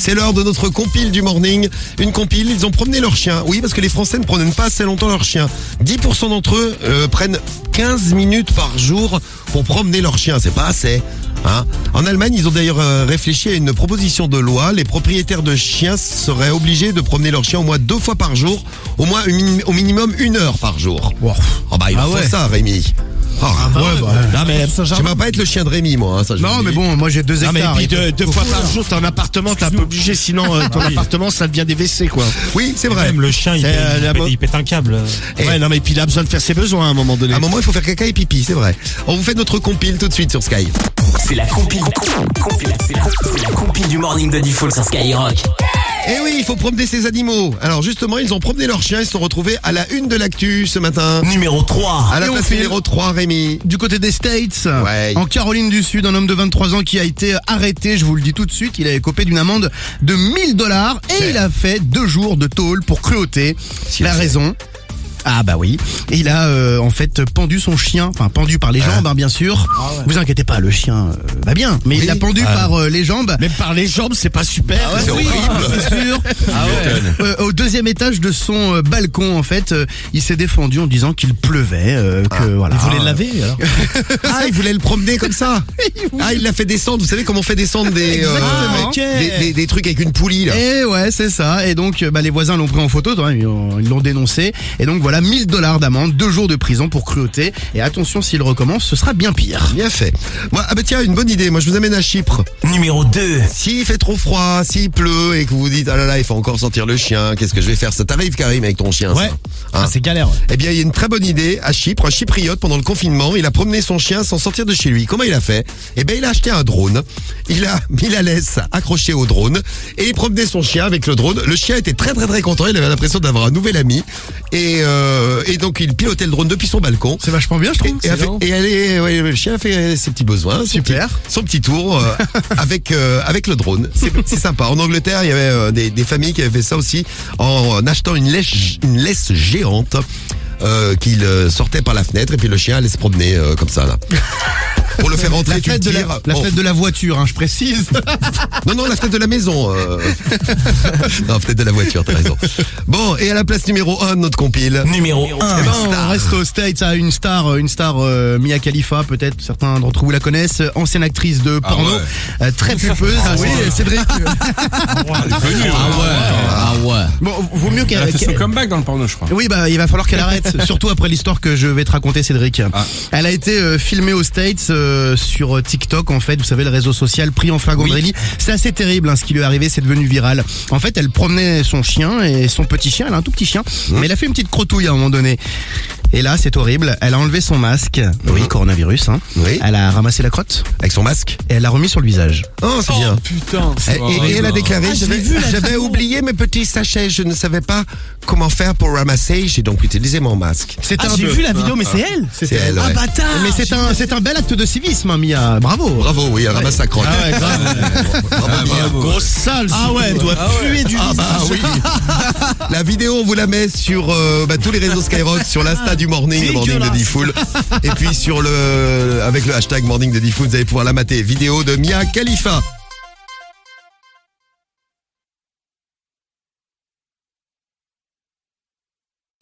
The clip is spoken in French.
C'est l'heure de notre compile du morning. Une compile, ils ont promené leur chien. Oui, parce que les Français ne promènent pas assez longtemps leur chien. 10% d'entre eux prennent 15 minutes par jour pour promener leur chien. C'est pas assez. Hein. En Allemagne, ils ont d'ailleurs réfléchi à une proposition de loi. Les propriétaires de chiens seraient obligés de promener leur chien au moins 2 fois par jour, au moins au minimum 1 heure par jour. Wow. Oh bah il faut ça, Rémi. Oh, Non mais j'aimerais pas être le chien de Rémi, moi. Hein, ça, non mais bon, moi j'ai 2 hectares. Non mais puis 2 fois par jour, t'as un appartement, t'es un peu obligé, sinon ton appartement ça devient des WC quoi. Oui, c'est vrai. Même le chien, il pète un câble. Ouais, non mais puis il a besoin de faire ses besoins à un moment donné. À un moment, il faut faire caca et pipi, c'est vrai. On vous fait notre compile tout de suite sur Sky. C'est la compile du morning de Diffoul sur Skyrock. Eh oui, il faut promener ses animaux. Alors justement, ils ont promené leur chien, ils se sont retrouvés à la une de l'actu ce matin. Numéro 3. À la place numéro 3, Rémi. Du côté des States, Ouais. en Caroline du Sud, un homme de 23 ans qui a été arrêté, je vous le dis tout de suite, il a écopé d'une amende de $1000 et il a fait 2 jours de tôle pour cruauté. Si La on sait. raison. Ah bah oui, et il a en fait pendu son chien, enfin pendu par les jambes bien sûr. Vous inquiétez pas, le chien va bien, mais il l'a pendu par les jambes. Même par les jambes, c'est pas super. C'est horrible. C'est sûr. Au 2e étage de son balcon, en fait, il s'est défendu en disant qu'il pleuvait, que voilà. Il voulait le laver alors. Ah, il voulait le promener comme ça. Ah, il l'a fait descendre. Vous savez comment on fait descendre Exactement. des trucs avec une poulie là. Et ouais, c'est ça. Et donc, les voisins l'ont pris en photo, ils l'ont dénoncé. Et donc voilà, $1000 d'amende, 2 jours de prison pour cruauté. Et attention, s'il recommence, ce sera bien pire. Bien fait. Moi, ah bah tiens, une bonne idée. Moi, je vous amène à Chypre. Numéro 2. S'il fait trop froid, s'il pleut et que vous vous dites ah là là, il faut encore sortir le chien, qu'est-ce que je vais faire? Ça t'arrive, Karim, avec ton chien? Ouais. Ça, hein? C'est galère. Ouais. Eh bien, il y a une très bonne idée à Chypre. Un Chypriote, pendant le confinement, il a promené son chien sans sortir de chez lui. Comment il a fait? Eh bien, il a acheté un drone. Il a mis la laisse accrochée au drone et il promenait son chien avec le drone. Le chien était très très très content. Il avait l'impression d'avoir un nouvel ami. Et donc, il pilotait le drone depuis son balcon. C'est vachement bien, je trouve. Le chien a fait ses petits besoins. Super. Son petit tour avec le drone. C'est sympa. En Angleterre, il y avait des familles qui avaient fait ça aussi en achetant une laisse géante qu'il sortait par la fenêtre et puis le chien allait se promener comme ça là. Pour le faire rentrer, tu le tires. La fenêtre de la voiture, je précise. Non, la fenêtre de la maison. Non, fenêtre de la voiture, t'as raison. Bon, et à la place numéro 1 de notre compile. Numéro 1. On reste aux States à une star Mia Khalifa, peut-être certains d'entre vous la connaissent, ancienne actrice de porno, très pulpeuse. Oui, Cédric. Bon, vaut mieux qu'elle. Elle a fait son comeback dans le porno, je crois. Oui, bah il va falloir qu'elle arrête, surtout après l'histoire que je vais te raconter, Cédric. Elle a été filmée aux States sur TikTok, en fait, vous savez, le réseau social pris en flagrant délit. C'est assez terrible ce qui lui est arrivé, c'est devenu viral. En fait, elle promenait son chien et son petit chien, elle a un tout petit chien, mais elle a fait une petite croutouille à un moment donné. Et là, c'est horrible, elle a enlevé son masque, oui, coronavirus, Oui. elle a ramassé la crotte Avec son masque. et elle l'a remis sur le visage. Oh, c'est bien. Putain. Et elle a déclaré, j'avais oublié mes petits sachets, je ne savais pas comment faire pour ramasser, j'ai donc utilisé mon masque. C'est J'ai vu la vidéo, mais c'est elle. C'est elle, ouais. bâtard. Mais c'est un bel acte de civisme, Mia. Bravo. Bravo, oui, elle ramasse sa crotte. Ah ouais, grave. Bravo, Mia. Grosse sale. Ah ouais, elle doit puer du Ah bah oui. La vidéo, on vous la met sur tous les réseaux Skyrock, sur l'Insta du morning, le morning de Diffoul. Et puis avec le hashtag morning de Diffoul, vous allez pouvoir la mater. Vidéo de Mia Khalifa.